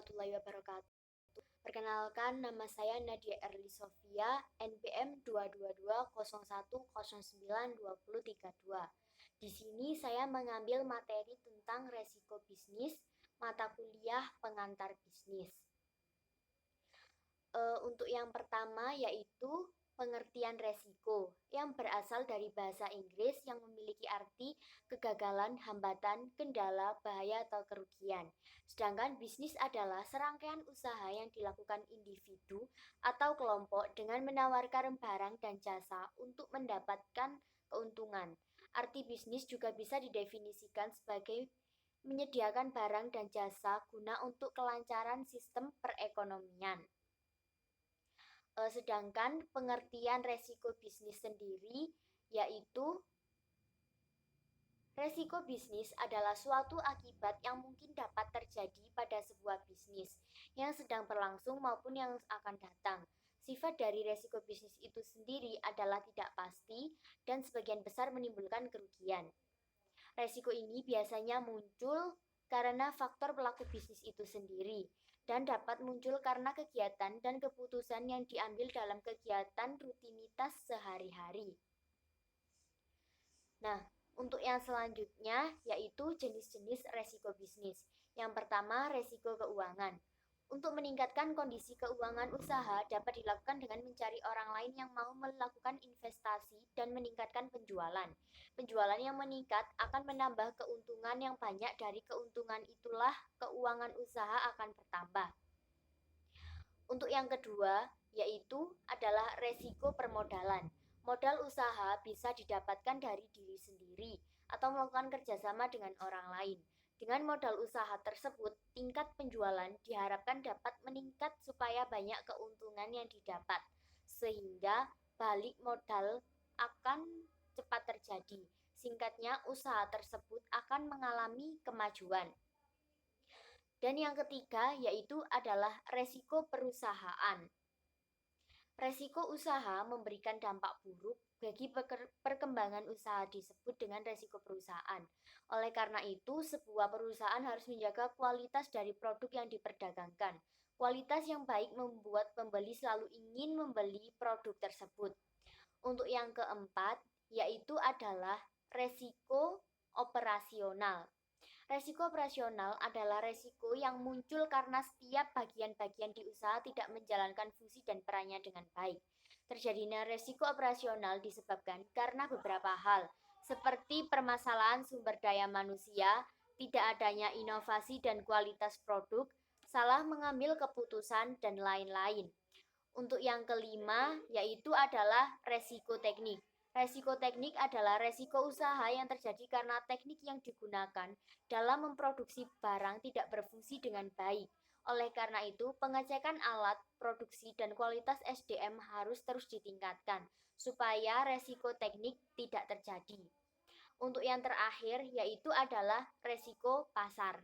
warahmatullahi wabarakatuh. Perkenalkan, nama saya Nadia Erli Sofia, NPM 22201092032. Di sini saya mengambil materi tentang resiko bisnis, mata kuliah pengantar bisnis. Untuk yang pertama yaitu pengertian resiko yang berasal dari bahasa Inggris yang memiliki arti kegagalan, hambatan, kendala, bahaya, atau kerugian. Sedangkan bisnis adalah serangkaian usaha yang dilakukan individu atau kelompok dengan menawarkan barang dan jasa untuk mendapatkan keuntungan. Arti bisnis juga bisa didefinisikan sebagai menyediakan barang dan jasa guna untuk kelancaran sistem perekonomian. Sedangkan pengertian resiko bisnis sendiri yaitu resiko bisnis adalah suatu akibat yang mungkin dapat terjadi pada sebuah bisnis yang sedang berlangsung maupun yang akan datang. Sifat dari resiko bisnis itu sendiri adalah tidak pasti dan sebagian besar menimbulkan kerugian. Resiko ini biasanya muncul karena faktor pelaku bisnis itu sendiri dan dapat muncul karena kegiatan dan keputusan yang diambil dalam kegiatan rutinitas sehari-hari. Nah, untuk yang selanjutnya yaitu jenis-jenis resiko bisnis. Yang pertama, resiko keuangan. Untuk meningkatkan kondisi keuangan usaha dapat dilakukan dengan mencari orang lain yang mau melakukan investasi dan meningkatkan penjualan. Penjualan yang meningkat akan menambah keuntungan yang banyak, dari keuntungan itulah keuangan usaha akan bertambah. Untuk yang kedua yaitu adalah resiko permodalan. Modal usaha bisa didapatkan dari diri sendiri atau melakukan kerjasama dengan orang lain. Dengan modal usaha tersebut, tingkat penjualan diharapkan dapat meningkat supaya banyak keuntungan yang didapat, sehingga balik modal akan cepat terjadi. Singkatnya, usaha tersebut akan mengalami kemajuan. Dan yang ketiga yaitu adalah resiko perusahaan. Resiko usaha memberikan dampak buruk bagi perkembangan usaha disebut dengan resiko perusahaan. Oleh karena itu, sebuah perusahaan harus menjaga kualitas dari produk yang diperdagangkan. Kualitas yang baik membuat pembeli selalu ingin membeli produk tersebut. Untuk yang keempat, yaitu adalah resiko operasional. Resiko operasional adalah resiko yang muncul karena setiap bagian-bagian di usaha tidak menjalankan fungsi dan perannya dengan baik. Terjadinya resiko operasional disebabkan karena beberapa hal, seperti permasalahan sumber daya manusia, tidak adanya inovasi dan kualitas produk, salah mengambil keputusan, dan lain-lain. Untuk yang kelima, yaitu adalah resiko teknik. Resiko teknik adalah resiko usaha yang terjadi karena teknik yang digunakan dalam memproduksi barang tidak berfungsi dengan baik. Oleh karena itu, pengecekan alat, produksi, dan kualitas SDM harus terus ditingkatkan supaya resiko teknik tidak terjadi. Untuk yang terakhir, yaitu adalah resiko pasar.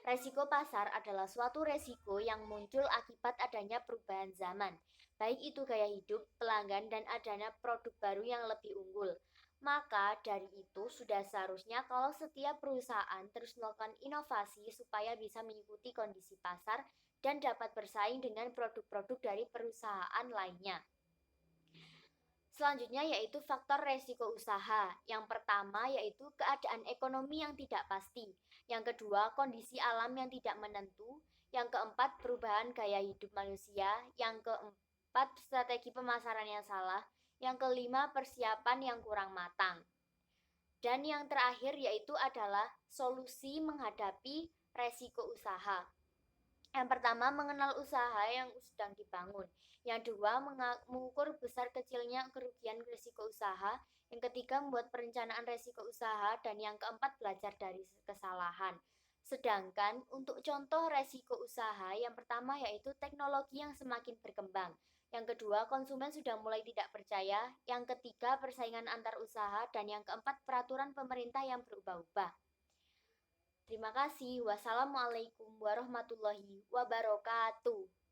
Resiko pasar adalah suatu resiko yang muncul akibat adanya perubahan zaman, baik itu gaya hidup, pelanggan, dan adanya produk baru yang lebih unggul. Maka dari itu sudah seharusnya kalau setiap perusahaan terus melakukan inovasi supaya bisa mengikuti kondisi pasar dan dapat bersaing dengan produk-produk dari perusahaan lainnya. Selanjutnya yaitu faktor resiko usaha. Yang pertama yaitu keadaan ekonomi yang tidak pasti. Yang kedua, kondisi alam yang tidak menentu. Yang keempat, perubahan gaya hidup manusia. Yang keempat, strategi pemasaran yang salah. Yang kelima, persiapan yang kurang matang. Dan yang terakhir yaitu adalah solusi menghadapi resiko usaha. Yang pertama, mengenal usaha yang sedang dibangun. Yang kedua, mengukur besar kecilnya kerugian risiko usaha. Yang ketiga, membuat perencanaan risiko usaha. Dan yang keempat, belajar dari kesalahan. Sedangkan untuk contoh risiko usaha, yang pertama yaitu teknologi yang semakin berkembang. Yang kedua, konsumen sudah mulai tidak percaya. Yang ketiga, persaingan antar usaha. Dan yang keempat, peraturan pemerintah yang berubah-ubah. Terima kasih. Wassalamualaikum warahmatullahi wabarakatuh.